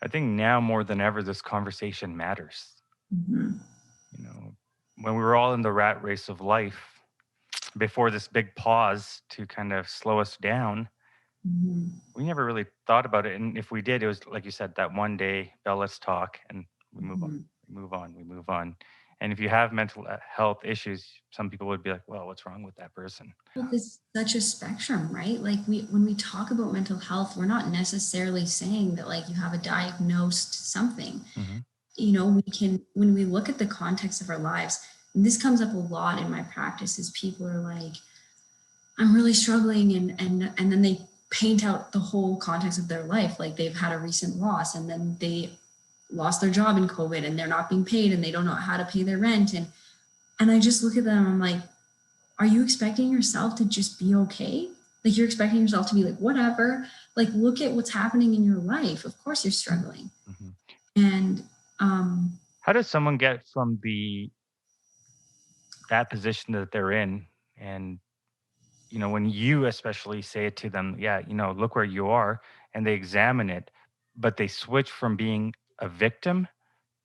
I think now more than ever, this conversation matters. Mhm. You know, when we were all in the rat race of life, before this big pause to kind of slow us down, Mhm. we never really thought about it. And if we did, it was like you said, that one day, Bell, let's talk, and we move on, Mhm. we move on, we move on. And if you have mental health issues, some people would be like, well, what's wrong with that person? Well, there's such a spectrum, right? Like when we talk about mental health, we're not necessarily saying that like you have a diagnosed something. Hmm. You know, we can, when we look at the context of our lives, and this comes up a lot in my practice, is people are like, I'm really struggling, and then they paint out the whole context of their life, like they've had a recent loss, and then they lost their job in COVID, and they're not being paid, and they don't know how to pay their rent, and I just look at them, I'm like, are you expecting yourself to just be okay? Like you're expecting yourself to be like whatever. Like look at what's happening in your life. Of course you're struggling. Hmm. And um How does someone get from that position that they're in, and when you especially say it to them, yeah, look where you are, and they examine it, but they switch from being a victim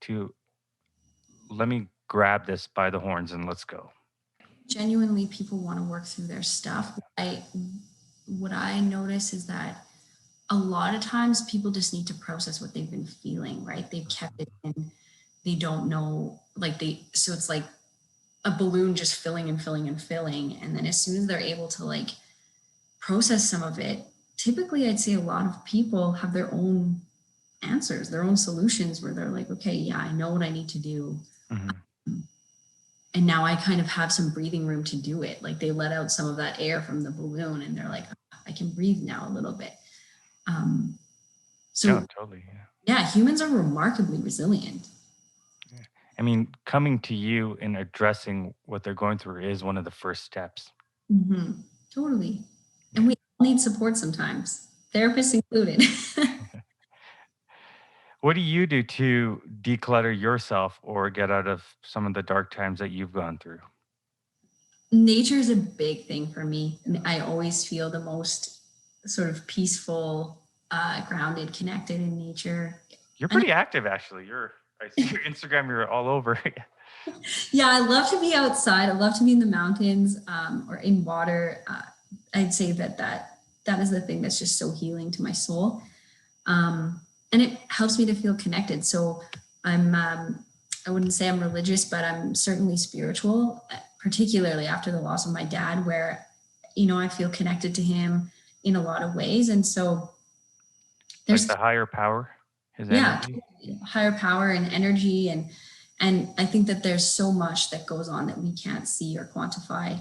to, let me grab this by the horns and let's go. genuinely people want to work through their stuff. What I notice is that a lot of times people just need to process what they've been feeling, right? They've kept it in. They don't know, like so it's like a balloon just filling and filling and filling. And then as soon as they're able to like process some of it, typically I'd say a lot of people have their own answers, their own solutions where they're like, okay, yeah, I know what I need to do. Hmm. And now I kind of have some breathing room to do it. Like they let out some of that air from the balloon and they're like, "Ah, I can breathe now a little bit." Um, No, so, totally. Yeah. yeah, humans are remarkably resilient. Yeah. I mean, coming to you and addressing what they're going through is one of the first steps. Hmm. Totally. And Yeah. we all need support sometimes, therapists included. What do you do to declutter yourself or get out of some of the dark times that you've gone through? Nature is a big thing for me. I always feel the most sort of peaceful, grounded, connected in nature. You're And pretty active, actually. I see your Instagram. You're all over. yeah, I love to be outside. I love to be in the mountains, or in water. I'd say that is the thing that's just so healing to my soul, and it helps me to feel connected. So I'm I wouldn't say I'm religious, but I'm certainly spiritual, particularly after the loss of my dad, where I feel connected to him in a lot of ways, and so Like there's the higher power, his yeah, energy. totally. Higher power and energy, and I think that there's so much that goes on that we can't see or quantify.